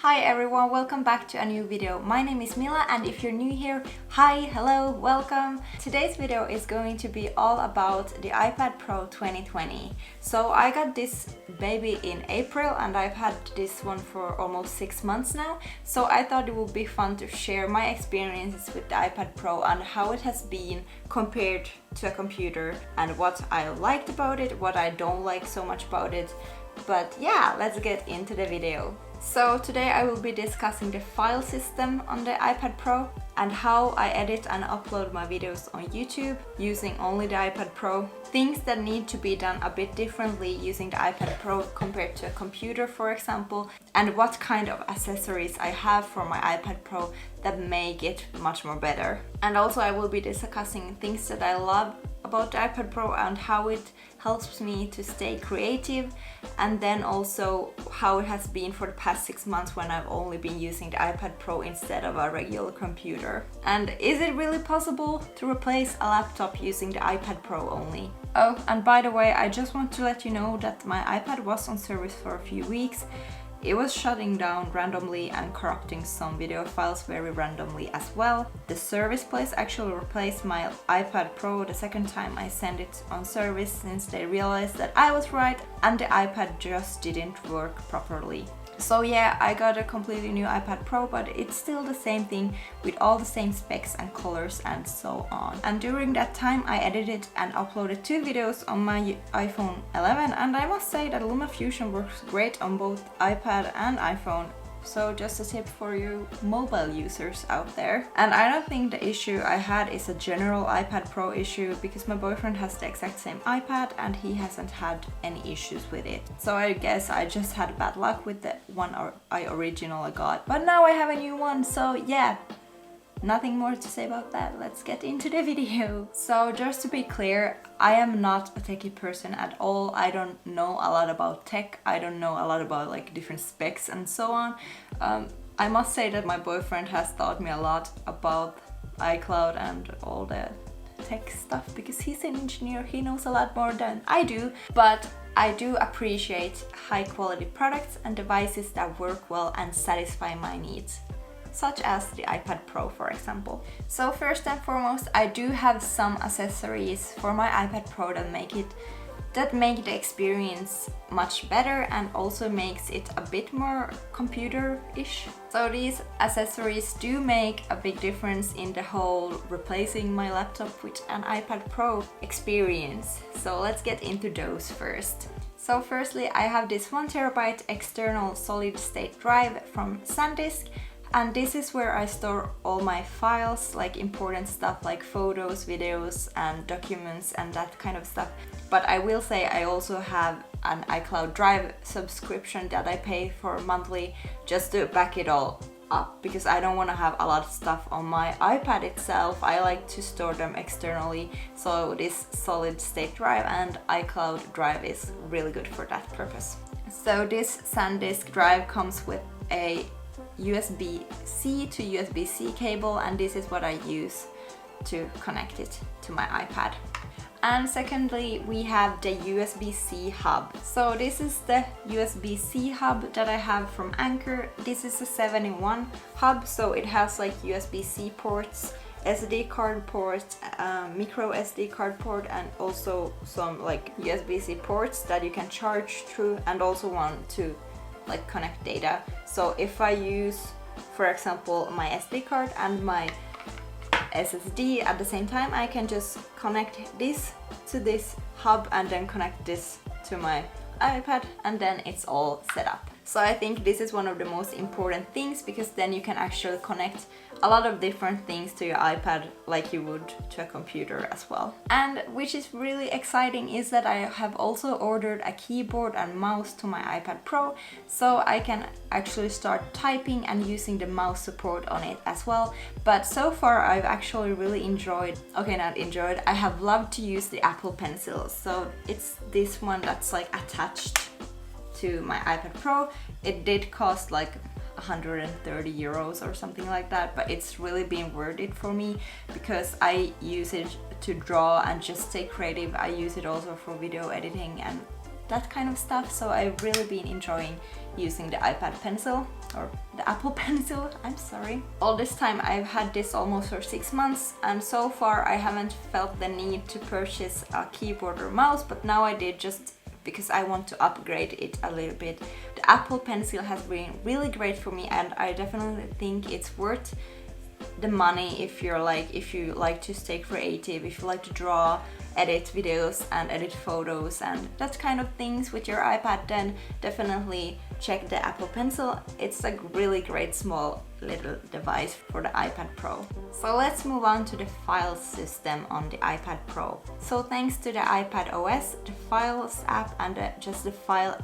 Hi everyone, welcome back to a new video. My name is Mila and if you're new here, hi, hello, welcome. Today's video is going to be all about the iPad Pro 2020. So I got this baby in April and I've had this one for almost 6 months now. So I thought it would be fun to share my experiences with the iPad Pro and how it has been compared to a computer and what I liked about it, what I don't like so much about it. But yeah, let's get into the video. So today I will be discussing the file system on the iPad Pro and how I edit and upload my videos on YouTube using only the iPad Pro. Things that need to be done a bit differently using the iPad Pro compared to a computer, for example, and what kind of accessories I have for my iPad Pro that make it much more better. And also I will be discussing things that I love about the iPad Pro and how it helps me to stay creative, and then also how it has been for the past 6 months when I've only been using the iPad Pro instead of a regular computer. And is it really possible to replace a laptop using the iPad Pro only? Oh, and by the way, I just want to let you know that my iPad was on service for a few weeks. It was shutting down randomly and corrupting some video files very randomly as well. The service place actually replaced my iPad Pro the second time I sent it on service since they realized that I was right and the iPad just didn't work properly. So yeah, I got a completely new iPad Pro, but it's still the same thing with all the same specs and colors and so on. And during that time I edited and uploaded 2 videos on my iPhone 11 and I must say that LumaFusion works great on both iPad and iPhone. So just a tip for you mobile users out there. And I don't think the issue I had is a general iPad Pro issue because my boyfriend has the exact same iPad and he hasn't had any issues with it. So I guess I just had bad luck with the one I originally got. But now I have a new one, so yeah. Nothing more to say about that, let's get into the video. So just to be clear, I am not a techie person at all. I don't know a lot about tech, I don't know a lot about like different specs and so on. I must say that my boyfriend has taught me a lot about iCloud and all the tech stuff because he's an engineer, he knows a lot more than I do. But I do appreciate high quality products and devices that work well and satisfy my needs, such as the iPad Pro, for example. So first and foremost, I do have some accessories for my iPad Pro that make the experience much better and also makes it a bit more computer-ish. So these accessories do make a big difference in the whole replacing my laptop with an iPad Pro experience. So let's get into those first. So firstly, I have this 1TB external solid state drive from SanDisk. And this is where I store all my files, like important stuff like photos, videos and documents and that kind of stuff. But I will say I also have an iCloud Drive subscription that I pay for monthly just to back it all up because I don't want to have a lot of stuff on my iPad itself. I like to store them externally, so this solid state drive and iCloud Drive is really good for that purpose. So this SanDisk drive comes with a USB-C to USB-C cable, and this is what I use to connect it to my iPad. And secondly, we have the USB-C hub. So this is the USB-C hub that I have from Anker. This is a 7-in-1 hub, so it has like USB-C ports, SD card ports, micro SD card port, and also some like USB-C ports that you can charge through, and also one to like connect data. So if I use, for example, my SD card and my SSD at the same time, I can just connect this to this hub and then connect this to my iPad and then it's all set up. So I think this is one of the most important things because then you can actually connect a lot of different things to your iPad like you would to a computer as well. And which is really exciting is that I have also ordered a keyboard and mouse to my iPad Pro, so I can actually start typing and using the mouse support on it as well. But so far I've actually really enjoyed, I have loved to use the Apple Pencil. So it's this one that's like attached to my iPad Pro. It did cost like 130 euros or something like that, but it's really been worth it for me because I use it to draw and just stay creative. I use it also for video editing and that kind of stuff. So I've really been enjoying using the iPad Pencil, or the Apple Pencil, I'm sorry. All this time I've had this almost for 6 months, and so far I haven't felt the need to purchase a keyboard or mouse, but now I did, just because I want to upgrade it a little bit. The Apple Pencil has been really great for me, and I definitely think it's worth the money if you like to stay creative, if you like to draw, edit videos and edit photos and that kind of things with your iPad, then definitely check the Apple Pencil. It's a really great small little device for the iPad Pro. So let's move on to the file system on the iPad Pro. So thanks to the iPad OS, the Files app and just the file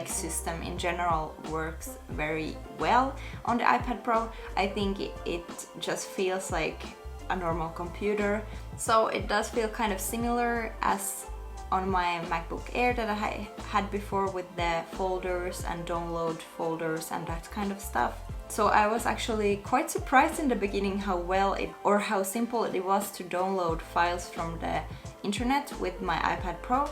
system in general works very well on the iPad Pro. I think it just feels like a normal computer. So it does feel kind of similar as on my MacBook Air that I had before, with the folders and download folders and that kind of stuff. So I was actually quite surprised in the beginning how simple it was to download files from the internet with my iPad Pro.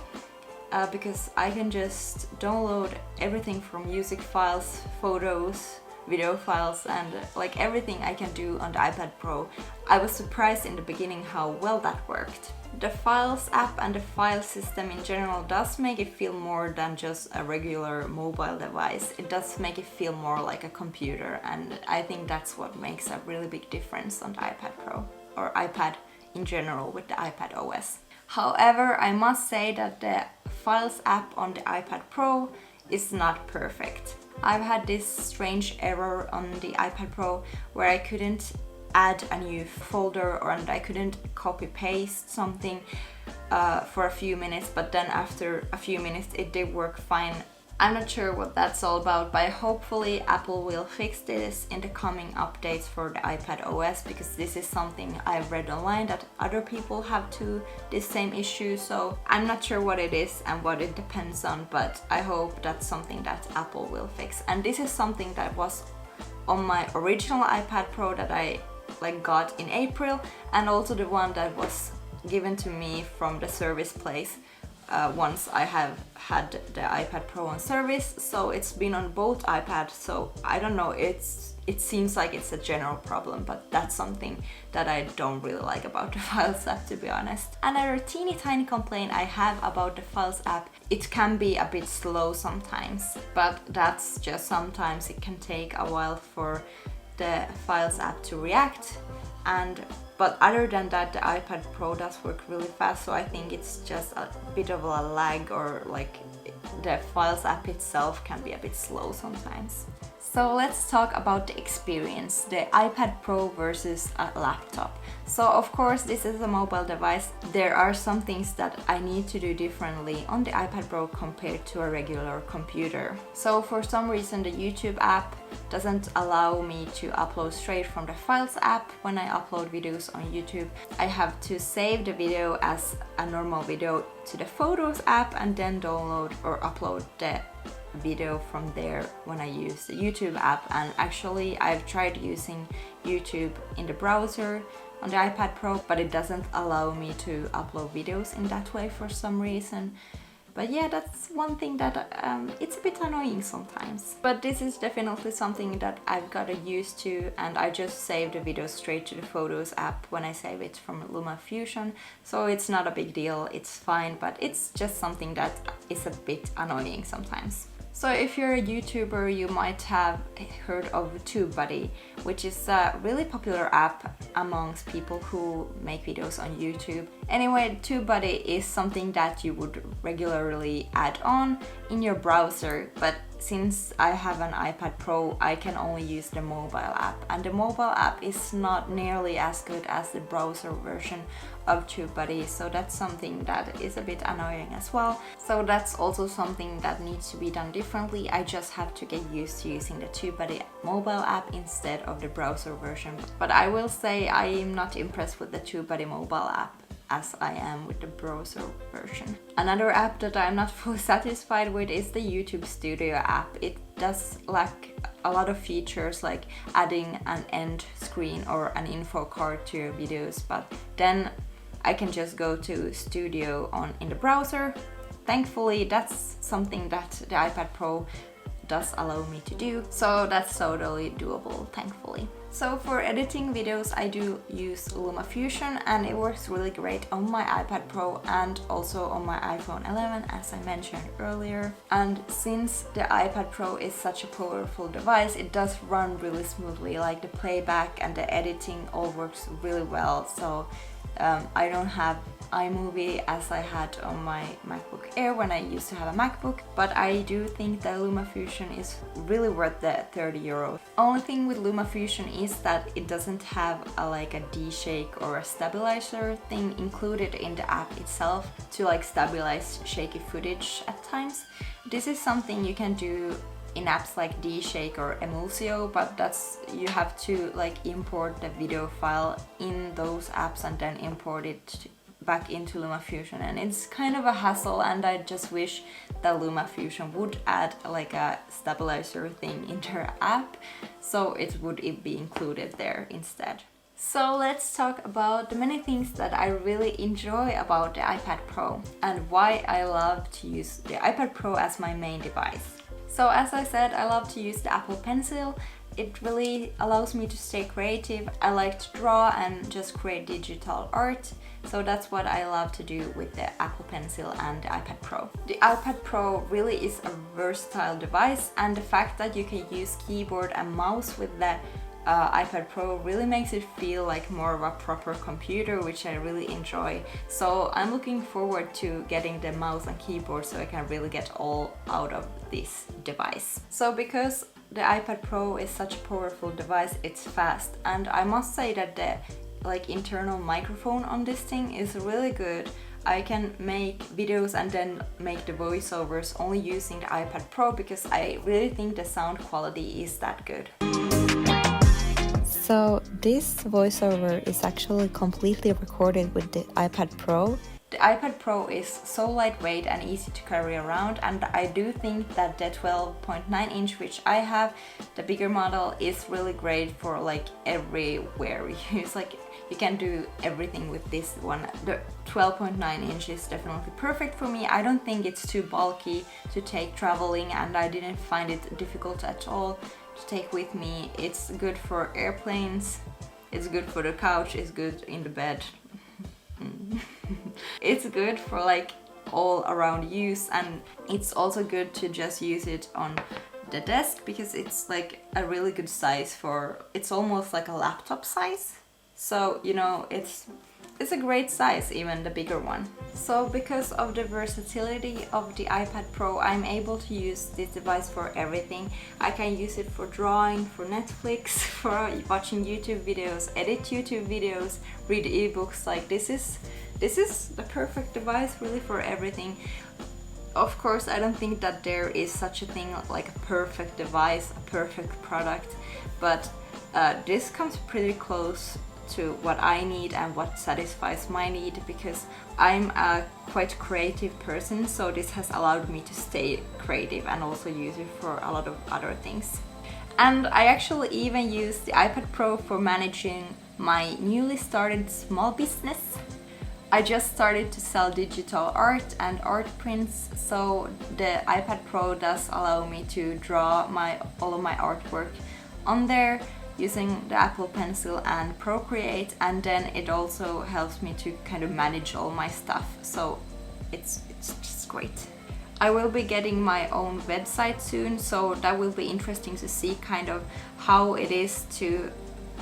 Because I can just download everything from music files, photos, video files, and everything I can do on the iPad Pro. I was surprised in the beginning how well that worked. The Files app and the file system in general does make it feel more than just a regular mobile device. It does make it feel more like a computer, and I think that's what makes a really big difference on the iPad Pro, or iPad in general with the iPad OS. However, I must say that the Files app on the iPad Pro is not perfect. I've had this strange error on the iPad Pro where I couldn't add a new folder, and I couldn't copy paste something for a few minutes, but then after a few minutes it did work fine. I'm not sure what that's all about, but hopefully Apple will fix this in the coming updates for the iPad OS, because this is something I've read online that other people have this same issue. So I'm not sure what it is and what it depends on, but I hope that's something that Apple will fix. And this is something that was on my original iPad Pro that I got in April, and also the one that was given to me from the service place once I have had the iPad Pro on service. So it's been on both iPads, so I don't know, it seems like it's a general problem, but that's something that I don't really like about the Files app, to be honest. Another teeny tiny complaint I have about the Files app, it can be a bit slow sometimes, but that's just sometimes it can take a while for the Files app to react, but other than that the iPad Pro does work really fast. So I think it's just a bit of a lag, or the Files app itself can be a bit slow sometimes. So let's talk about the experience, the iPad Pro versus a laptop. So of course this is a mobile device. There are some things that I need to do differently on the iPad Pro compared to a regular computer. So for some reason the YouTube app doesn't allow me to upload straight from the Files app. When I upload videos on YouTube, I have to save the video as a normal video to the Photos app and then download or upload the video from there when I use the YouTube app. And actually I've tried using YouTube in the browser on the iPad Pro, but it doesn't allow me to upload videos in that way for some reason. But yeah, that's one thing that it's a bit annoying sometimes. But this is definitely something that I've gotten used to, and I just save the video straight to the Photos app when I save it from LumaFusion. So it's not a big deal, it's fine, but it's just something that is a bit annoying sometimes. So if you're a YouTuber, you might have heard of TubeBuddy, which is a really popular app amongst people who make videos on YouTube. Anyway, TubeBuddy is something that you would regularly add on in your browser, but since I have an iPad Pro, I can only use the mobile app, and the mobile app is not nearly as good as the browser version of TubeBuddy, so that's something that is a bit annoying as well. So that's also something that needs to be done differently. I just have to get used to using the TubeBuddy mobile app instead of the browser version. But I will say I am not impressed with the TubeBuddy mobile app as I am with the browser version. Another app that I'm not fully satisfied with is the YouTube Studio app. It does lack a lot of features like adding an end screen or an info card to your videos, but then I can just go to Studio in the browser, thankfully that's something that the iPad Pro does allow me to do, so that's totally doable, thankfully. So for editing videos I do use LumaFusion, and it works really great on my iPad Pro and also on my iPhone 11, as I mentioned earlier. And since the iPad Pro is such a powerful device, it does run really smoothly, like the playback and the editing all works really well. So I don't have iMovie as I had on my MacBook Air when I used to have a MacBook, but I do think that LumaFusion is really worth the 30 euros. Only thing with LumaFusion is that it doesn't have like a D-Shake or a stabilizer thing included in the app itself to like stabilize shaky footage at times. This is something you can do in apps like D-Shake or Emulsio, but you have to like import the video file in those apps and then import it back into LumaFusion, and it's kind of a hassle, and I just wish that LumaFusion would add like a stabilizer thing in their app, so it would be included there instead. So let's talk about the many things that I really enjoy about the iPad Pro and why I love to use the iPad Pro as my main device. So as I said, I love to use the Apple Pencil. It really allows me to stay creative. I like to draw and just create digital art. So that's what I love to do with the Apple Pencil and the iPad Pro. The iPad Pro really is a versatile device, and the fact that you can use keyboard and mouse with the iPad Pro really makes it feel like more of a proper computer, which I really enjoy. So I'm looking forward to getting the mouse and keyboard so I can really get all out of this device. So because the iPad Pro is such a powerful device, it's fast, and I must say that the internal microphone on this thing is really good. I can make videos and then make the voiceovers only using the iPad Pro because I really think the sound quality is that good. So this voiceover is actually completely recorded with the iPad Pro. The iPad Pro is so lightweight and easy to carry around, and I do think that the 12.9 inch, which I have, the bigger model, is really great for like everywhere you use. Like you can do everything with this one. The 12.9 inch is definitely perfect for me. I don't think it's too bulky to take traveling, and I didn't find it difficult at all to take with me. It's good for airplanes, it's good for the couch, it's good in the bed. It's good for like all around use, and it's also good to just use it on the desk because it's like a really good size it's almost like a laptop size. So you know, it's a great size, even the bigger one. So because of the versatility of the iPad Pro, I'm able to use this device for everything. I can use it for drawing, for Netflix, for watching YouTube videos, edit YouTube videos, read ebooks. Like this is the perfect device really for everything. Of course, I don't think that there is such a thing like a perfect device, a perfect product, but this comes pretty close to what I need and what satisfies my need, because I'm a quite creative person, so this has allowed me to stay creative and also use it for a lot of other things. And I actually even use the iPad Pro for managing my newly started small business. I just started to sell digital art and art prints, so the iPad Pro does allow me to draw all of my artwork on there using the Apple Pencil and Procreate, and then it also helps me to kind of manage all my stuff, so it's just great. I will be getting my own website soon, so that will be interesting to see kind of how it is to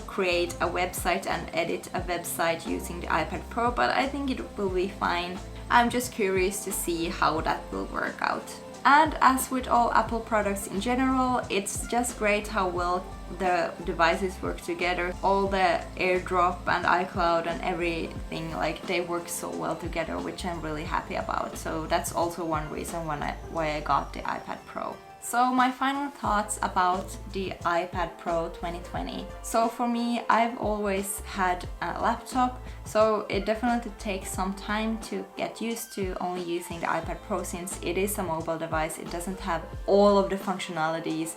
create a website and edit a website using the iPad Pro, but I think it will be fine. I'm just curious to see how that will work out. And as with all Apple products in general, it's just great how well the devices work together. All the AirDrop and iCloud and everything, like they work so well together, which I'm really happy about. So that's also one reason why I got the iPad Pro. So my final thoughts about the iPad Pro 2020. So for me, I've always had a laptop, so it definitely takes some time to get used to only using the iPad Pro, since it is a mobile device. It doesn't have all of the functionalities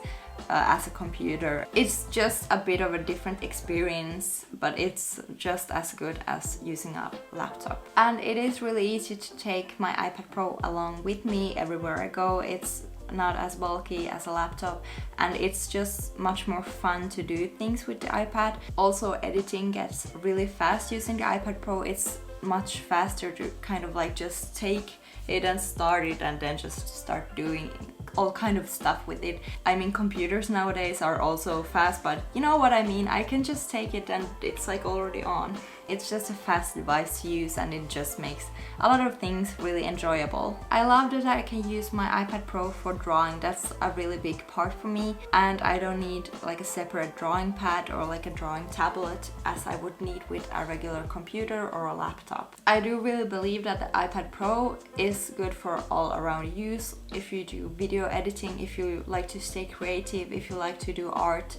as a computer. It's just a bit of a different experience, but it's just as good as using a laptop. And it is really easy to take my iPad Pro along with me everywhere I go. It's not as bulky as a laptop, and it's just much more fun to do things with the iPad. Also, editing gets really fast using the iPad Pro. It's much faster to kind of like just take it and start it and then just start doing all kind of stuff with it. I mean, computers nowadays are also fast, but you know what I mean. I can just take it and it's like already on. It's just a fast device to use, and it just makes a lot of things really enjoyable. I love that I can use my iPad Pro for drawing. That's a really big part for me, and I don't need like a separate drawing pad or like a drawing tablet as I would need with a regular computer or a laptop. I do really believe that the iPad Pro is good for all around use. If you do video editing, if you like to stay creative, if you like to do art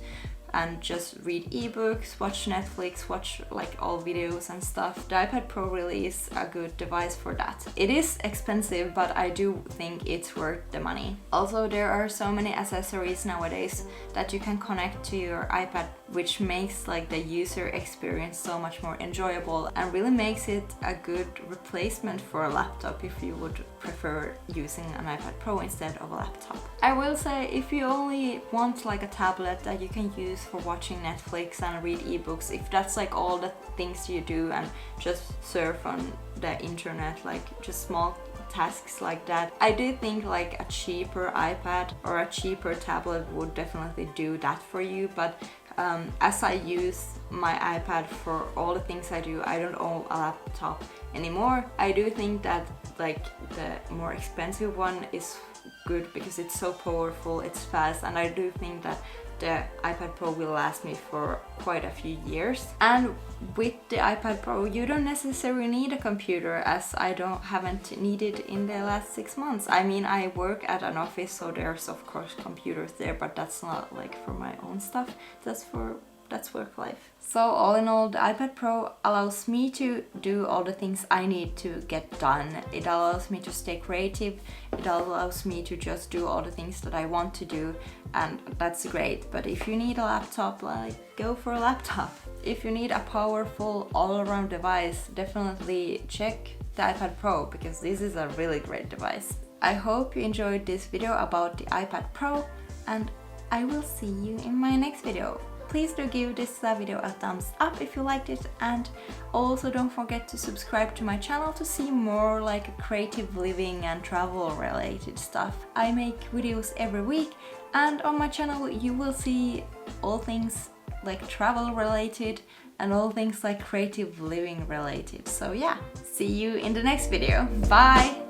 and just read ebooks, watch Netflix, watch like all videos and stuff, the iPad Pro really is a good device for that. It is expensive, but I do think it's worth the money. Also, there are so many accessories nowadays that you can connect to your iPad, which makes like the user experience so much more enjoyable and really makes it a good replacement for a laptop if you would prefer using an iPad Pro instead of a laptop. I will say, if you only want like a tablet that you can use for watching Netflix and read ebooks, if that's like all the things you do and just surf on the internet, like just small tasks like that, I do think like a cheaper iPad or a cheaper tablet would definitely do that for you. But as I use my iPad for all the things I do, I don't own a laptop anymore. I do think that like the more expensive one is good because it's so powerful, it's fast, and I do think that the iPad Pro will last me for quite a few years. And with the iPad Pro, you don't necessarily need a computer, as I haven't needed in the last 6 months. I mean, I work at an office, so there's of course computers there, but that's not like for my own stuff. That's work life. So all in all, the iPad Pro allows me to do all the things I need to get done. It allows me to stay creative. It allows me to just do all the things that I want to do, and that's great. But if you need a laptop, like, go for a laptop. If you need a powerful all-around device, definitely check the iPad Pro, because this is a really great device. I hope you enjoyed this video about the iPad Pro, and I will see you in my next video. Please do give this video a thumbs up if you liked it, and also don't forget to subscribe to my channel to see more like creative living and travel related stuff. I make videos every week, and on my channel you will see all things like travel related and all things like creative living related. So yeah, see you in the next video. Bye!